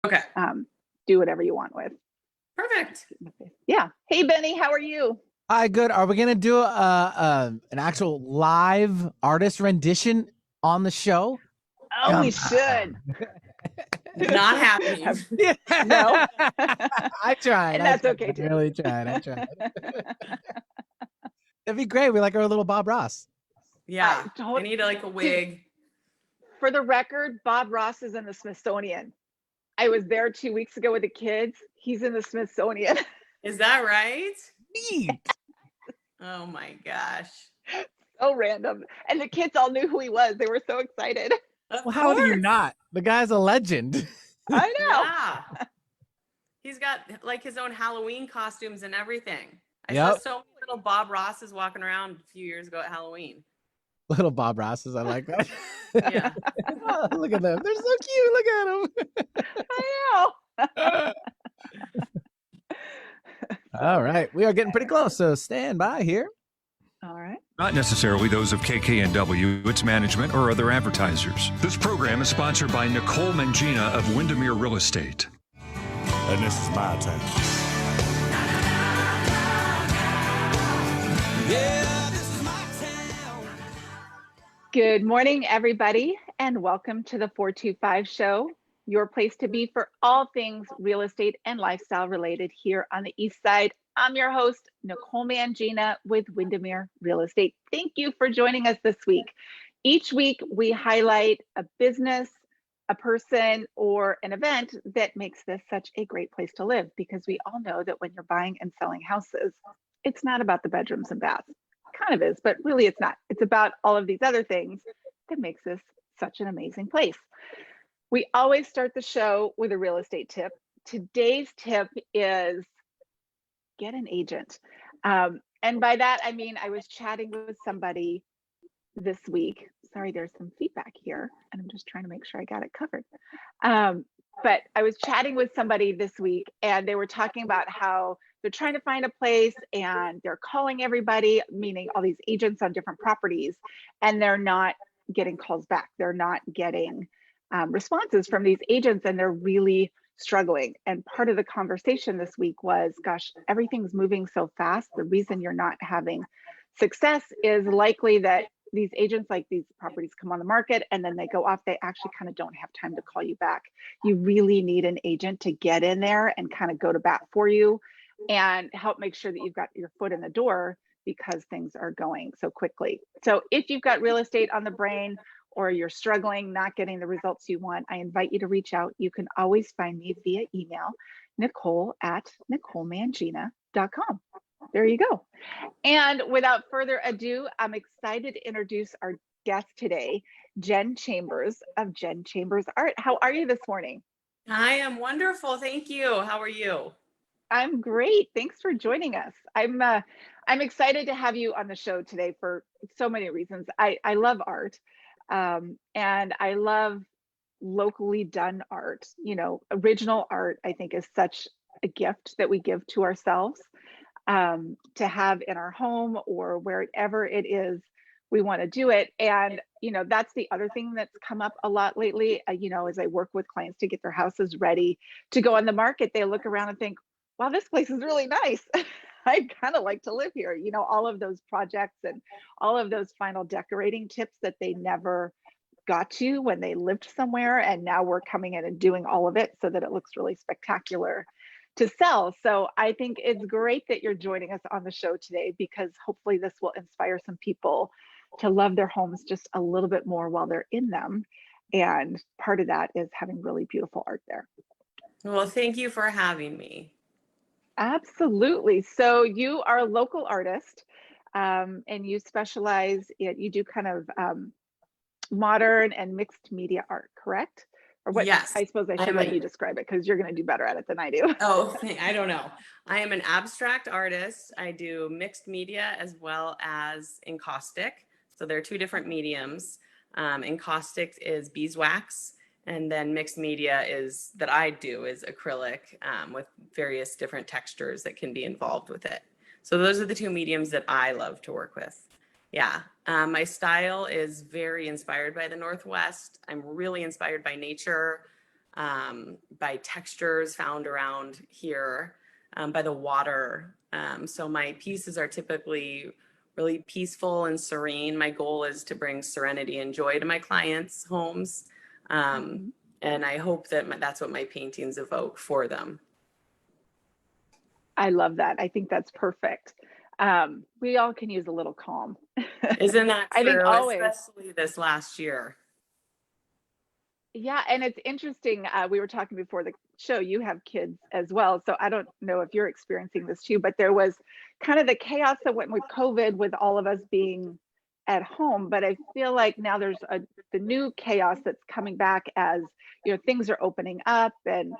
Okay. Do whatever you want with. Perfect. Yeah. Hey, Benny, how are you? Hi, good. Are we gonna do an actual live artist rendition on the show? Oh, we should. Not happening. No. I tried. And that's I okay, too. really tried. That'd be great. We like our little Bob Ross. Yeah. I need like a wig. For the record, Bob Ross is in the Smithsonian. I was there 2 weeks ago with the kids. He's in the Smithsonian. Is that right? Neat. Oh my gosh. So random. And the kids all knew who he was. They were so excited. Well, how do you not? The guy's a legend. I know. Yeah. He's got like his own Halloween costumes and everything. I Yep. saw so many little Bob Rosses walking around a few years ago at Halloween. Little Bob Rosses, I like that. Yeah. Oh, look at them. They're so cute. Look at them. I know. All right. We are getting pretty close, so stand by here. All right. Not necessarily those of KKNW, its management, or other advertisers. This program is sponsored by Nicole Mangina of Windermere Real Estate. And this is my time. Yeah, this is my town. Good morning, everybody, and welcome to the 425 Show, your place to be for all things real estate and lifestyle related here on the East Side. I'm your host, Nicole Mangina with Windermere Real Estate. Thank you for joining us this week. Each week, we highlight a business, a person, or an event that makes this such a great place to live, because we all know that when you're buying and selling houses, it's not about the bedrooms and baths. It kind of is, but really it's not. It's about all of these other things that makes this such an amazing place. We always start the show with a real estate tip. Today's tip is get an agent. And by that, I mean, I was chatting with somebody this week. Sorry, there's some feedback here, and I'm just trying to make sure I got it covered. But I was chatting with somebody this week, and they were talking about how they're trying to find a place and they're calling everybody, meaning all these agents on different properties, and they're not getting calls back. They're not getting responses from these agents, and they're really struggling. And part of the conversation this week was, gosh, everything's moving so fast. The reason you're not having success is likely that these agents, like, these properties come on the market and then they go off. They actually kind of don't have time to call you back. You really need an agent to get in there and kind of go to bat for you and help make sure that you've got your foot in the door, because things are going so quickly. So if you've got real estate on the brain, or you're struggling, not getting the results you want, I invite you to reach out. You can always find me via email, nicole@nicolemangina.com. There you go. And without further ado, I'm excited to introduce our guest today, Jen Chambers of Jen Chambers Art. How are you this morning? I am wonderful. Thank you. How are you? I'm great. Thanks for joining us. I'm excited to have you on the show today for so many reasons. I love art. And I love locally done art. You know, original art, I think, is such a gift that we give to ourselves, to have in our home or wherever it is we want to do it. And, you know, that's the other thing that's come up a lot lately. You know, as I work with clients to get their houses ready to go on the market, they look around and think, wow, this place is really nice. I'd kind of like to live here. You know, all of those projects and all of those final decorating tips that they never got to when they lived somewhere. And now we're coming in and doing all of it so that it looks really spectacular to sell. So I think it's great that you're joining us on the show today, because hopefully this will inspire some people to love their homes just a little bit more while they're in them. And part of that is having really beautiful art there. Well, thank you for having me. Absolutely. So you are a local artist, and you specialize in, you do kind of modern and mixed media art, correct? Or what? Yes. I suppose I should let you describe it, because you're going to do better at it than I do. Oh, I don't know. I am an abstract artist. I do mixed media as well as encaustic. So there are two different mediums. Encaustics is beeswax. And then mixed media is that I do is acrylic, with various different textures that can be involved with it. So those are the two mediums that I love to work with. Yeah. My style is very inspired by the Northwest. I'm really inspired by nature. by textures found around here, by the water. So my pieces are typically really peaceful and serene. My goal is to bring serenity and joy to my clients' homes. And I hope that that's what my paintings evoke for them. I love that. I think that's perfect. We all can use a little calm. Isn't that I think true? always. Especially this last year. Yeah, and it's interesting. We were talking before the show, you have kids as well. So I don't know if you're experiencing this too, but there was kind of the chaos that went with COVID with all of us being at home. But I feel like now there's the new chaos that's coming back as, you know, things are opening up. And,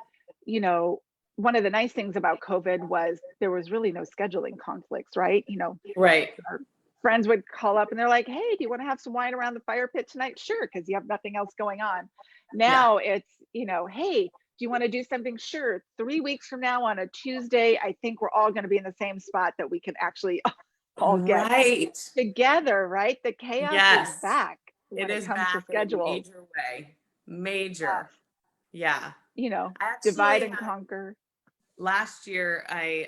you know, one of the nice things about COVID was there was really no scheduling conflicts, right? You know, Right. our friends would call up and they're like, hey, do you want to have some wine around the fire pit tonight? Sure, because you have nothing else going on. Now it's, you know, hey, do you want to do something? Sure. 3 weeks from now on a Tuesday, I think we're all going to be in the same spot that we can actually all get Right. together, right? The chaos Yes. is back when It it is comes to back in a schedules. major way. Major. Yeah. You know, I divide actually and conquer. last year I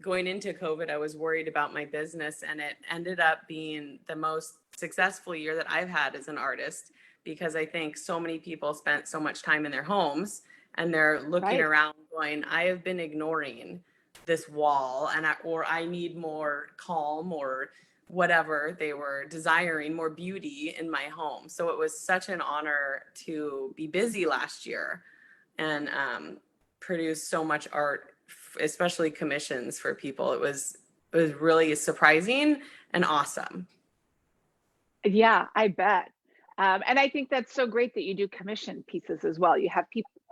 going into COVID, I was worried about my business, and it ended up being the most successful year that I've had as an artist, because I think so many people spent so much time in their homes and they're looking Right. around going, I have been ignoring this wall, and or I need more calm, or whatever they were desiring, more beauty in my home. So it was such an honor to be busy last year and produce so much art, especially commissions for people. It was really surprising and awesome. Yeah, I bet. And I think that's so great that you do commission pieces as well. You have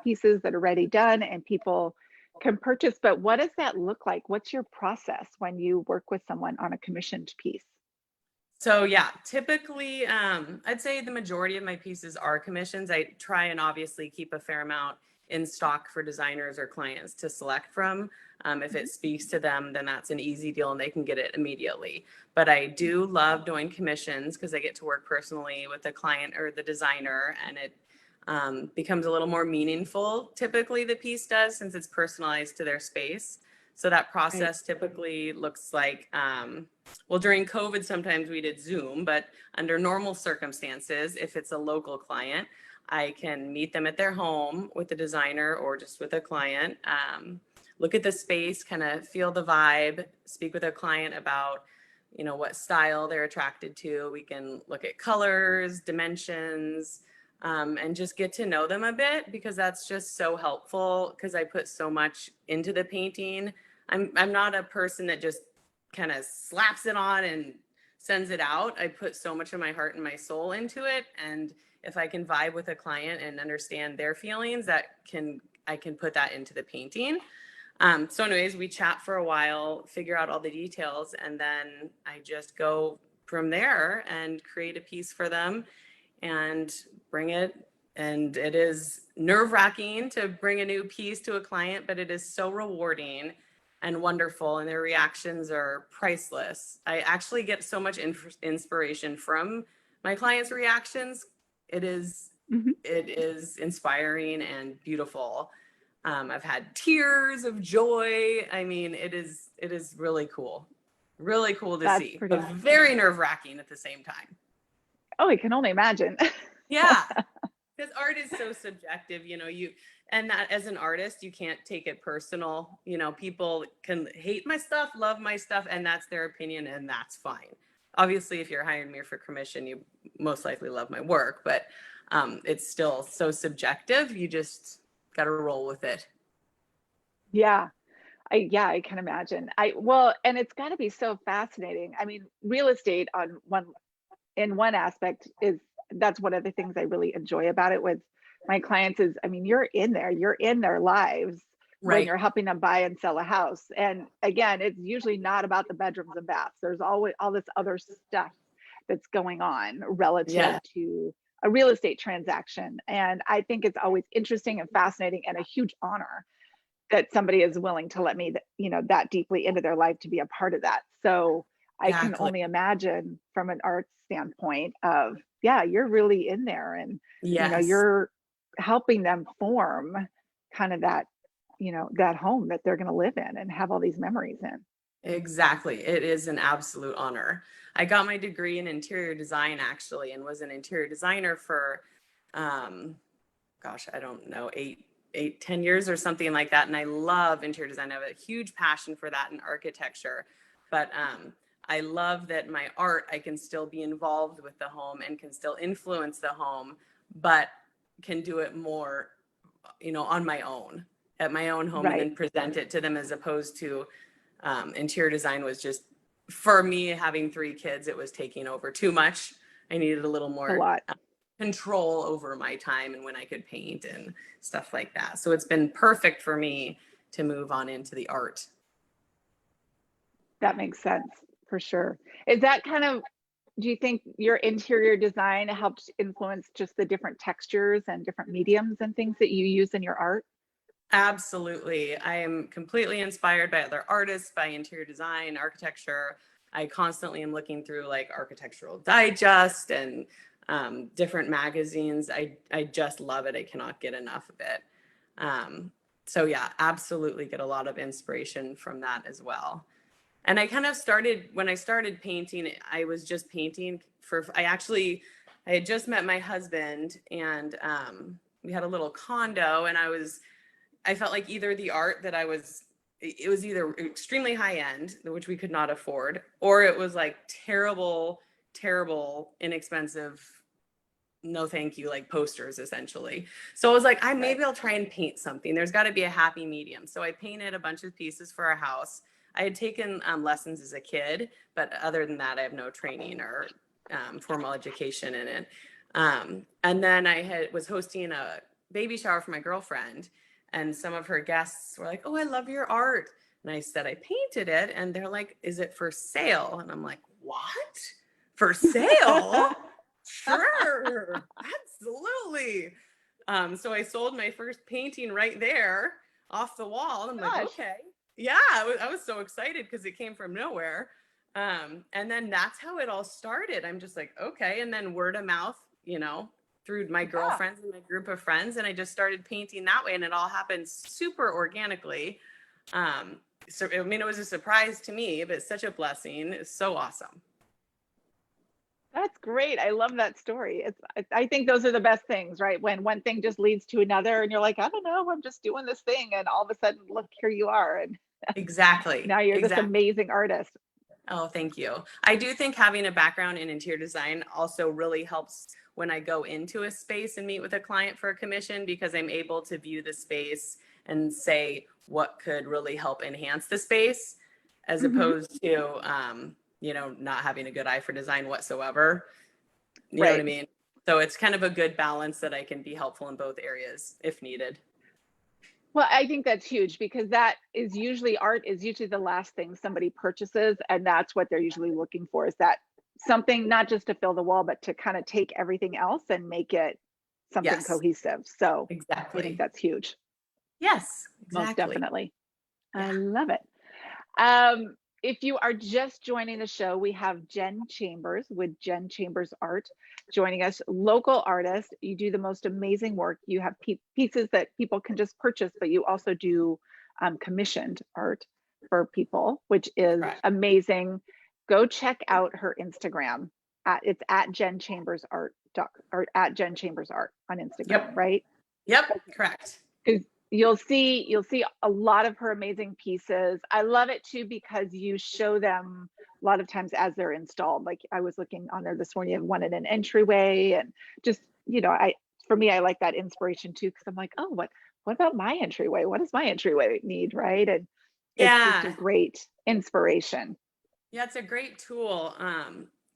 pieces that are already done and people can purchase. But what does that look like? What's your process when you work with someone on a commissioned piece? So yeah, typically, I'd say the majority of my pieces are commissions. I try and obviously keep a fair amount in stock for designers or clients to select from. If it speaks to them, then that's an easy deal and they can get it immediately. But I do love doing commissions because I get to work personally with the client or the designer, and it becomes a little more meaningful. Typically, the piece does, since it's personalized to their space. So that process typically looks like, well, during COVID, sometimes we did Zoom, but under normal circumstances, if it's a local client, I can meet them at their home with the designer or just with a client, look at the space, kind of feel the vibe, speak with a client about, you know, what style they're attracted to. We can look at colors, dimensions, and just get to know them a bit, because that's just so helpful, because I put so much into the painting. I'm not a person that just kind of slaps it on and sends it out. I put so much of my heart and my soul into it, and if I can vibe with a client and understand their feelings, I can put that into the painting. So anyways, we chat for a while, figure out all the details, and then I just go from there and create a piece for them and bring it. And it is nerve-wracking to bring a new piece to a client, but it is so rewarding and wonderful, and their reactions are priceless. I actually get so much inspiration from my clients' reactions. It is Mhm. it is inspiring and beautiful. I've had tears of joy. I mean, it is really cool to That's see, pretty. but very nerve-wracking at the same time. Oh, I can only imagine. Yeah, because art is so subjective, you know, and that as an artist, you can't take it personal. You know, people can hate my stuff, love my stuff, and that's their opinion, and that's fine. Obviously, if you're hiring me for commission, you most likely love my work, but it's still so subjective. You just got to roll with it. Yeah. I can imagine. Well, and it's got to be so fascinating. I mean, real estate in one aspect is that's one of the things I really enjoy about it with my clients is, I mean, you're in their lives when Right. you're helping them buy and sell a house. And again, it's usually not about the bedrooms and baths. There's always all this other stuff that's going on relative Yeah. to a real estate transaction. And I think it's always interesting and fascinating and a huge honor that somebody is willing to let me, you know, that deeply into their life to be a part of that. So I can Exactly. only imagine from an art standpoint of, yeah, you're really in there and, you know, Yes. you're helping them form kind of that, that home that they're going to live in and have all these memories in. Exactly. It is an absolute honor. I got my degree in interior design actually, and was an interior designer for, gosh, I don't know, 10 years or something like that. And I love interior design. I have a huge passion for that in architecture. But I love that my art, I can still be involved with the home and can still influence the home, but can do it more, on my own, at my own home, and Right. then present it to them, as opposed to interior design was just, for me, having 3 kids, it was taking over too much. I needed a little A more lot. control over my time and when I could paint and stuff like that. So it's been perfect for me to move on into the art. That makes sense for sure. Is that kind of, do you think your interior design helps influence just the different textures and different mediums and things that you use in your art? Absolutely. I am completely inspired by other artists, by interior design, architecture. I constantly am looking through like Architectural Digest and different magazines. I just love it. I cannot get enough of it. So yeah, absolutely get a lot of inspiration from that as well. And I kind of started, when I started painting, I was just painting I had just met my husband, and we had a little condo, and I felt like either the art that it was either extremely high end, which we could not afford, or it was like terrible, inexpensive, no thank you, like posters essentially. So I was like, maybe I'll try and paint something. There's got to be a happy medium. So I painted a bunch of pieces for our house. I had taken lessons as a kid, but other than that, I have no training or formal education in it. And then I was hosting a baby shower for my girlfriend, and some of her guests were like, "Oh, I love your art." And I said, "I painted it." And they're like, "Is it for sale?" And I'm like, "What? For sale?" Sure, absolutely. So I sold my first painting right there off the wall. And I'm like, Gosh. okay. Yeah, I was so excited because it came from nowhere. And then that's how it all started. I'm just like, okay. And then word of mouth, through my girlfriends and my group of friends. And I just started painting that way. And it all happened super organically. So, I mean, it was a surprise to me, but it's such a blessing. It's so awesome. That's great. I love that story. I think those are the best things, right? When one thing just leads to another and you're like, I don't know, I'm just doing this thing. And all of a sudden, look, here you are. And Exactly. now you're this Exactly. amazing artist. Oh, thank you. I do think having a background in interior design also really helps when I go into a space and meet with a client for a commission, because I'm able to view the space and say what could really help enhance the space, as opposed to, not having a good eye for design whatsoever. You know what I Right. mean? So it's kind of a good balance that I can be helpful in both areas if needed. Well, I think that's huge, because art is usually the last thing somebody purchases. And that's what they're usually looking for, is that something not just to fill the wall, but to kind of take everything else and make it something Yes, cohesive. So I exactly. think that's huge. Yes, Most exactly. definitely. Yeah. I love it. If you are just joining the show, we have Jen Chambers with Jen Chambers Art joining us, local artist. You do the most amazing work. You have pieces that people can just purchase, but you also do commissioned art for people, which is Correct. amazing. Go check out her Instagram. It's at Jen Chambers Art, or at Jen Chambers Art on Instagram, Yep. right? Yep, correct. Because you'll see a lot of her amazing pieces. I love it too, because you show them a lot of times as they're installed. Like I was looking on there this morning, you have one in an entryway, and just, for me, I like that inspiration too, because I'm like, oh, what about my entryway? What does my entryway need, right? And it's just a Yeah. great inspiration. Yeah, it's a great tool.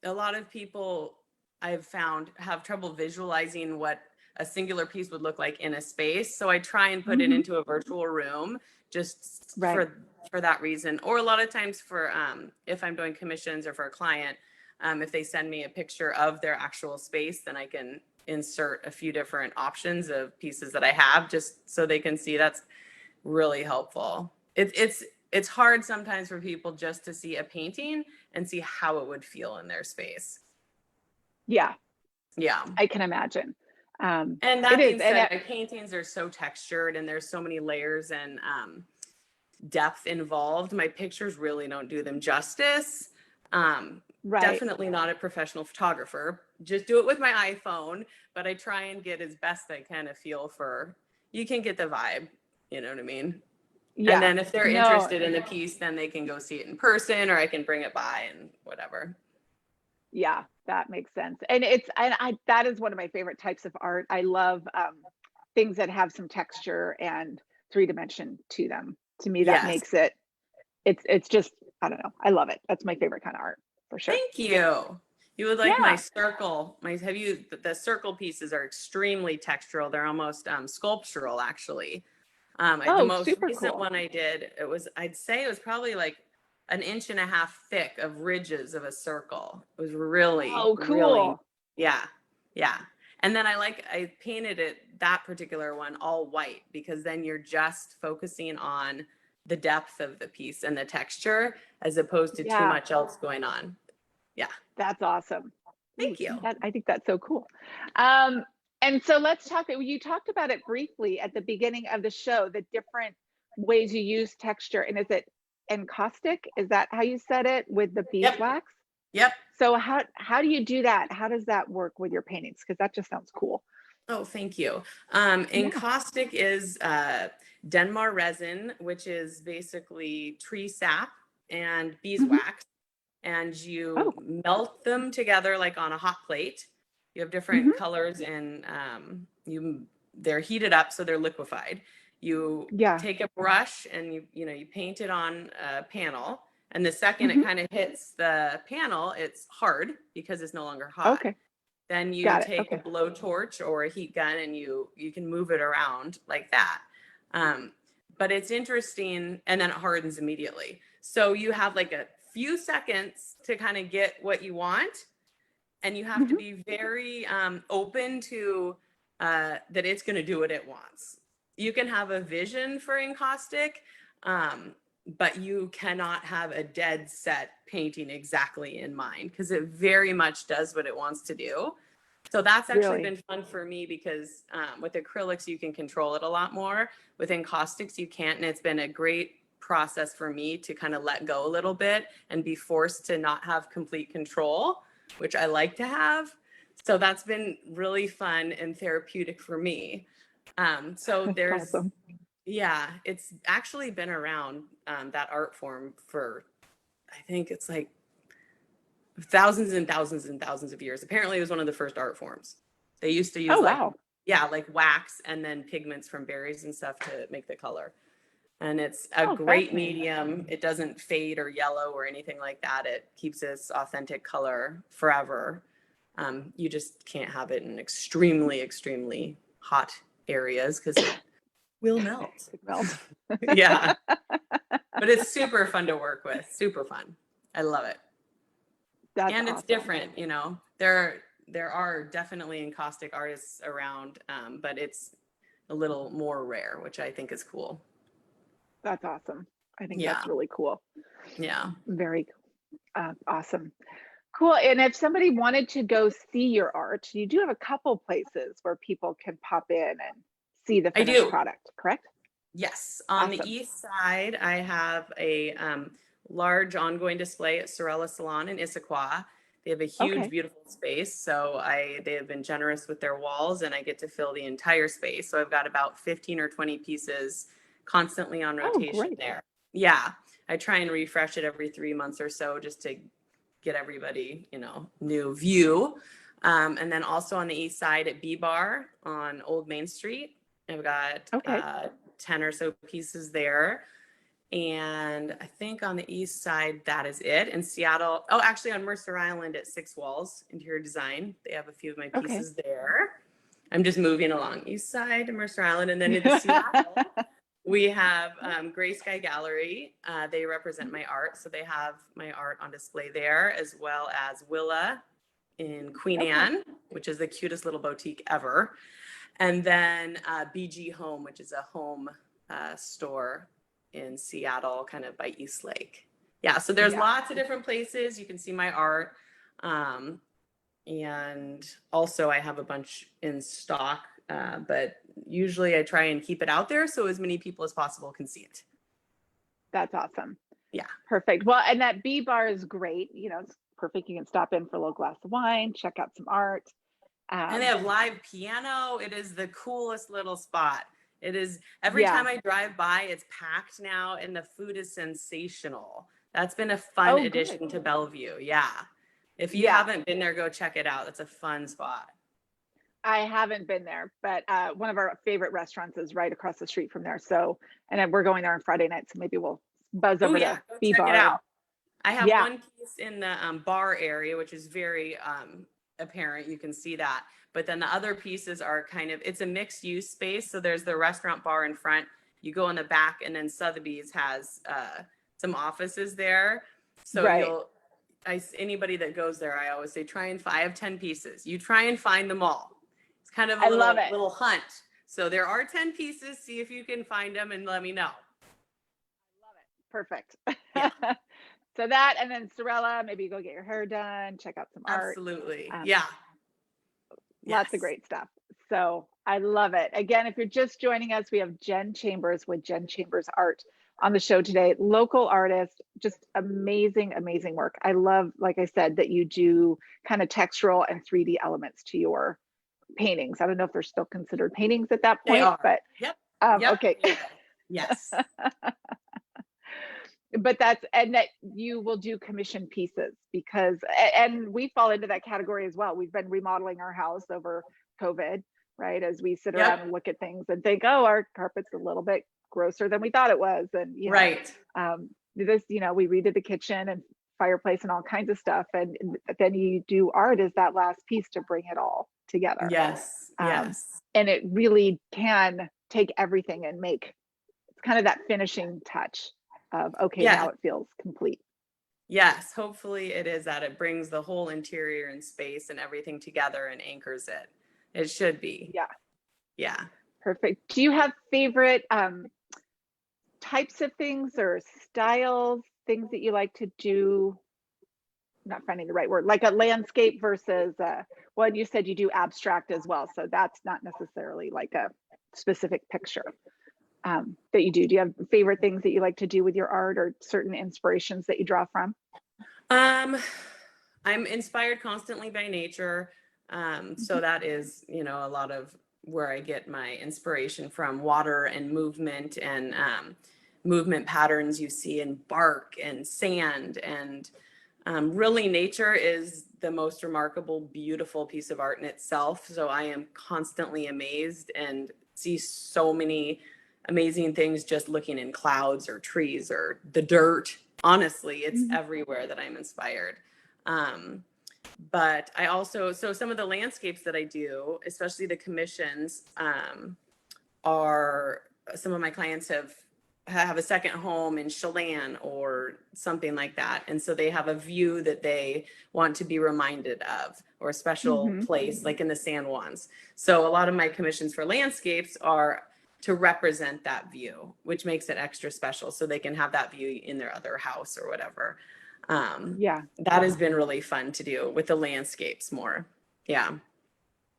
A lot of people I've found have trouble visualizing what a singular piece would look like in a space. So I try and put it into a virtual room just Right. for that reason. Or a lot of times for if I'm doing commissions or for a client, if they send me a picture of their actual space, then I can insert a few different options of pieces that I have, just so they can see. That's really helpful. It's hard sometimes for people just to see a painting and see how it would feel in their space. Yeah, Yeah. I can imagine. And It that is. being And said, my paintings are so textured and there's so many layers and depth involved. My pictures really don't do them justice. right. Definitely not a professional photographer. Just do it with my iPhone, but I try and get as best I can a feel for, you can get the vibe, you know what I mean? Yeah. And then if they're No, interested in the piece, then they can go see it in person or I can bring it by and whatever. yeah, that makes sense. And that is one of my favorite types of art. I love things that have some texture and three dimension to them. To me, that Yes. makes it's just, I don't know. I love it. That's my favorite kind of art for sure. Thank you. You would like my Yeah. circle. The circle pieces are extremely textural. They're almost sculptural actually. The Oh, most super recent cool. one I did, I'd say it was probably like an inch and a half thick of ridges of a circle. It was really, Oh, really, cool. yeah, yeah. And then I painted that particular one all white because then you're just focusing on the depth of the piece and the texture as opposed to too Yeah, much else going on. Yeah. that's awesome. Thank you. I think that's so cool. Um, and so let's talk. You talked about it briefly at the beginning of the show, the different ways you use texture. And is it encaustic? Is that how you said it with the Yep. beeswax? Yep. So how do you do that? How does that work with your paintings? Because that just sounds cool. Oh, thank you. Yeah. Encaustic is damar resin, which is basically tree sap and Mhm. beeswax, and you Oh, melt them together like on a hot plate. You have different mhm. colors and they're heated up so they're liquefied. You Yeah. take a brush and you paint it on a panel, and the second it Mhm. kind of hits the panel, it's hard because it's no longer hot. Okay. Then you Got it. take a Okay. blowtorch or a heat gun and you can move it around like that. But it's interesting, and then it hardens immediately. So you have like a few seconds to kind of get what you want, and you have to Mhm. be very open to that it's going to do what it wants. You can have a vision for encaustic, but you cannot have a dead set painting exactly in mind because it very much does what it wants to do. So that's actually Really? been fun for me because with acrylics, you can control it a lot more. With encaustics, you can't. And it's been a great process for me to kind of let go a little bit and be forced to not have complete control, which I like to have. So that's been really fun and therapeutic for me. So That's there's, awesome. yeah, it's actually been around that art form for, I think it's like thousands and thousands and thousands of years. Apparently, it was one of the first art forms. They used to use Oh, wow. like wax and then pigments from berries and stuff to make the color. And it's a Oh, great fascinating. medium. It doesn't fade or yellow or anything like that. It keeps its authentic color forever. You just can't have it in extremely, extremely hot areas because it will melt. It melts. Yeah, but it's super fun to work with. Super fun. I love it. That's And it's awesome. different, there are definitely encaustic artists around, but it's a little more rare, which I think is cool. That's awesome. I think Yeah. that's really cool. Yeah. Very awesome. Cool. And if somebody wanted to go see your art, you do have a couple places where people can pop in and see the I finished do. product, correct? Yes. On the Awesome. east side, I have a large ongoing display at Sorella Salon in Issaquah. They have a huge, Okay. beautiful space. So they have been generous with their walls and I get to fill the entire space. So I've got about 15 or 20 pieces constantly on Oh, rotation great. there. Yeah. I try and refresh it every 3 months or so just to get everybody, new view. And then also on the east side at B Bar on Old Main Street, I've got Okay. 10 or so pieces there. And I think on the east side, that is it. In Seattle, oh, actually on Mercer Island at Six Walls Interior Design, they have a few of my Okay. pieces there. I'm just moving along east side to Mercer Island. And then in Seattle, we have Gray Sky Gallery. They represent my art. So they have my art on display there, as well as Willa in Queen Okay. Anne, which is the cutest little boutique ever. And then BG Home, which is a home store in Seattle, kind of by East Lake. Yeah, so there's Yeah. lots of different places. You can see my art. And also I have a bunch in stock, but usually I try and keep it out there so as many people as possible can see it. That's awesome. Yeah. Perfect. Well, and that bee bar is great. You know, it's perfect. You can stop in for a little glass of wine, check out some art. And they have live piano. It is the coolest little spot. It is, every Yeah. time I drive by, it's packed now, and the food is sensational. That's been a fun Oh, good. addition to Bellevue. Yeah. If you Yeah. haven't been there, go check it out. That's a fun spot. I haven't been there, but one of our favorite restaurants is right across the street from there. So, and then we're going there on Friday night, so maybe we'll buzz Oh over yeah, to go bee check bar. it out. I have Yeah. one piece in the bar area, which is very apparent. You can see that. But then the other pieces are kind of, it's a mixed use space. So there's the restaurant bar in front. You go in the back, and then Sotheby's has some offices there. So Right. anybody that goes there, I always say, I have 10 pieces. You try and find them all. It's kind of a I love it. little hunt. So there are 10 pieces. See if you can find them and let me know. Perfect. Yeah. So that, and then Sorella, maybe go get your hair done, check out some art. Absolutely. Um, Yeah. Lots of Yes. great stuff. So I love it. Again, if you're just joining us, we have Jen Chambers with Jen Chambers Art on the show today. Local artist, just amazing, amazing work. I love, like I said, that you do kind of textural and 3D elements to your paintings. I don't know if they're still considered paintings at that They point, are. but Yep. okay. Yes. But and that you will do commission pieces because, and we fall into that category as well. We've been remodeling our house over COVID, right? As we sit around and look at things and think, oh, our carpet's a little bit grosser than we thought it was. And, you know, Right. we redid the kitchen and fireplace and all kinds of stuff. And then you do art as that last piece to bring it all together. Yes. Yes. And it really can take everything and make, it's kind of that finishing touch of, okay, Yeah. now it feels complete. Yes. Hopefully it is that it brings the whole interior and space and everything together and anchors it. It should be. Yeah. Yeah. Perfect. Do you have favorite types of things or styles, things that you like to do? I'm not finding the right word, like a landscape versus, well, you said you do abstract as well. So that's not necessarily like a specific picture that you do. Do you have favorite things that you like to do with your art or certain inspirations that you draw from? I'm inspired constantly by nature. So that is, you know, a lot of where I get my inspiration from: water and movement patterns you see in bark and sand. And really, nature is the most remarkable, beautiful piece of art in itself. So I am constantly amazed and see so many amazing things just looking in clouds or trees or the dirt. Honestly, it's everywhere that I'm inspired. But I also, so some of the landscapes that I do, especially the commissions, are, some of my clients have a second home in Chelan or something like that. And so they have a view that they want to be reminded of, or a special place, like in the San Juans. So a lot of my commissions for landscapes are to represent that view, which makes it extra special. So they can have that view in their other house or whatever. Yeah. That has been really fun to do with the landscapes more. Yeah.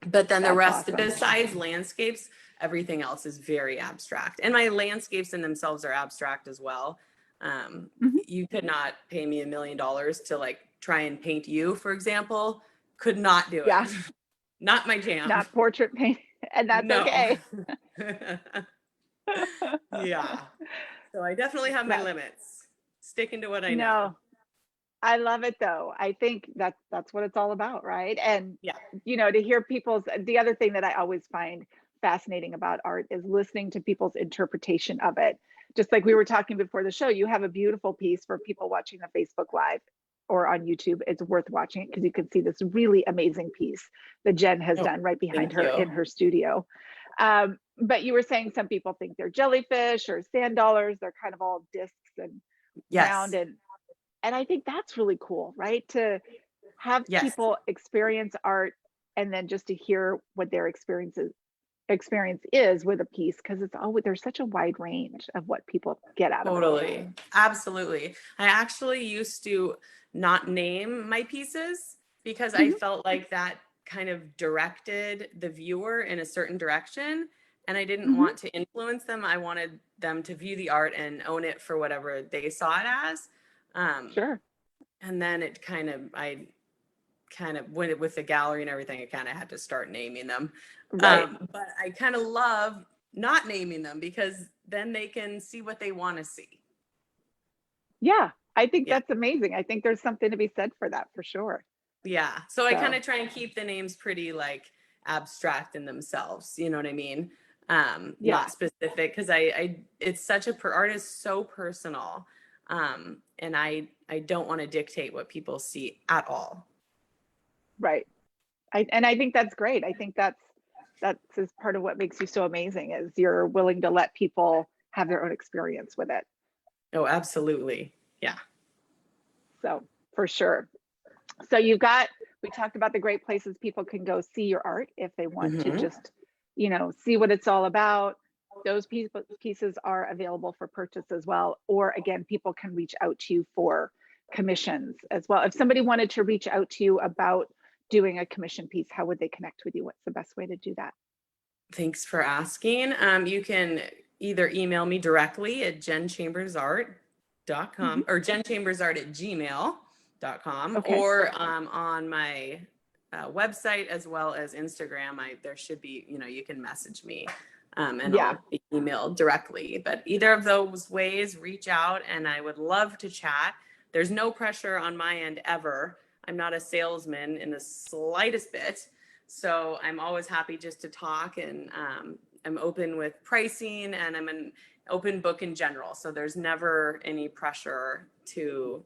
But then the That's rest, awesome. besides landscapes, everything else is very abstract. And my landscapes in themselves are abstract as well. You could not pay me $1 million to like try and paint you, for example. Could not do it. Yeah. Not my jam. Not portrait paint, and that's No. okay. Yeah. So I definitely have my limits. Sticking to what I know. No, I love it though. I think that's what it's all about, right? And Yeah. you know, to hear the other thing that I always find fascinating about art is listening to people's interpretation of it. Just like we were talking before the show, you have a beautiful piece for people watching the Facebook Live or on YouTube. It's worth watching it because you can see this really amazing piece that Jen has done right behind her in her studio. But you were saying some people think they're jellyfish or sand dollars. They're kind of all discs and round, and I think that's really cool, right? To have people experience art and then just to hear what their experience is with a piece, because it's always, there's such a wide range of what people get out of it. Totally. Absolutely. I actually used to not name my pieces because I felt like that kind of directed the viewer in a certain direction, and I didn't want to influence them. I wanted them to view the art and own it for whatever they saw it as. Sure. And then I kind of went with the gallery and everything. I kind of had to start naming them. Right. But I kind of love not naming them because then they can see what they want to see. Yeah. I think Yeah. that's amazing. I think there's something to be said for that for sure. Yeah. So I So- kind of try and keep the names pretty like abstract in themselves. You know what I mean? Yeah. Not specific, because it's such art is so personal. And I don't want to dictate what people see at all. Right. And I think that's great. I think that's is part of what makes you so amazing is you're willing to let people have their own experience with it. Oh, absolutely. Yeah. So for sure. So we talked about the great places people can go see your art if they want to just, see what it's all about. Those pieces are available for purchase as well. Or again, people can reach out to you for commissions as well. If somebody wanted to reach out to you about doing a commission piece, how would they connect with you? What's the best way to do that? Thanks for asking. You can either email me directly at jenchambersart.com or jenchambersart@gmail.com, Okay. or on my website as well as Instagram. There should be, you can message me and Yeah. I'll be emailed directly. But either of those ways, reach out and I would love to chat. There's no pressure on my end ever. I'm not a salesman in the slightest bit. So I'm always happy just to talk, and I'm open with pricing, and I'm an open book in general. So there's never any pressure to,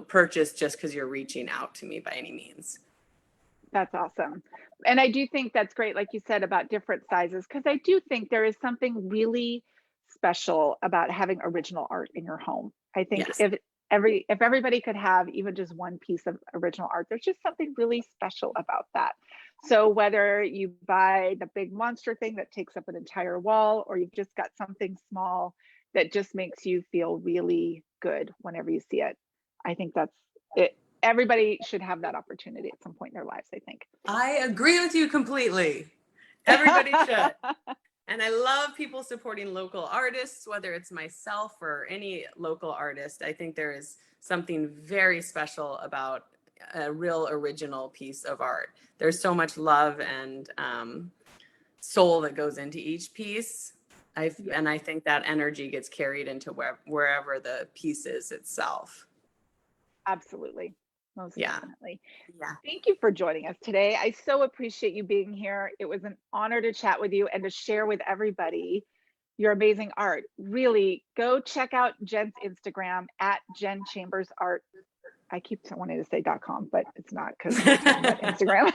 purchase just because you're reaching out to me by any means. That's awesome. And I do think that's great, like you said, about different sizes, because I do think there is something really special about having original art in your home. I think Yes. if everybody could have even just one piece of original art, there's just something really special about that. So whether you buy the big monster thing that takes up an entire wall, or you've just got something small that just makes you feel really good whenever you see it, I think that's it. Everybody should have that opportunity at some point in their lives, I think. I agree with you completely. Everybody should. And I love people supporting local artists, whether it's myself or any local artist. I think there is something very special about a real original piece of art. There's so much love and soul that goes into each piece. And I think that energy gets carried into wherever the piece is itself. Absolutely. Most definitely. Yeah. Thank you for joining us today. I so appreciate you being here. It was an honor to chat with you and to share with everybody your amazing art. Really, go check out Jen's Instagram at Jen Chambers Art. I keep wanting to say .com, but it's not because Instagram.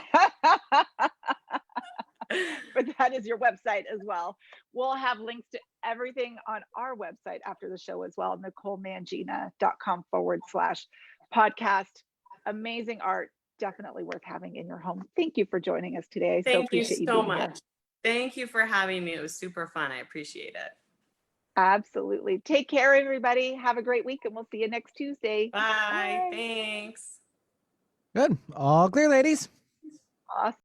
But that is your website as well. We'll have links to everything on our website after the show as well, NicoleMangina.com/podcast. Amazing art, definitely worth having in your home. Thank you for joining us today. I so appreciate you being here. Thank you for having me. It was super fun. I appreciate it. Absolutely. Take care, everybody. Have a great week, and we'll see you next Tuesday. Bye. Thanks. Good. All clear, ladies. Awesome.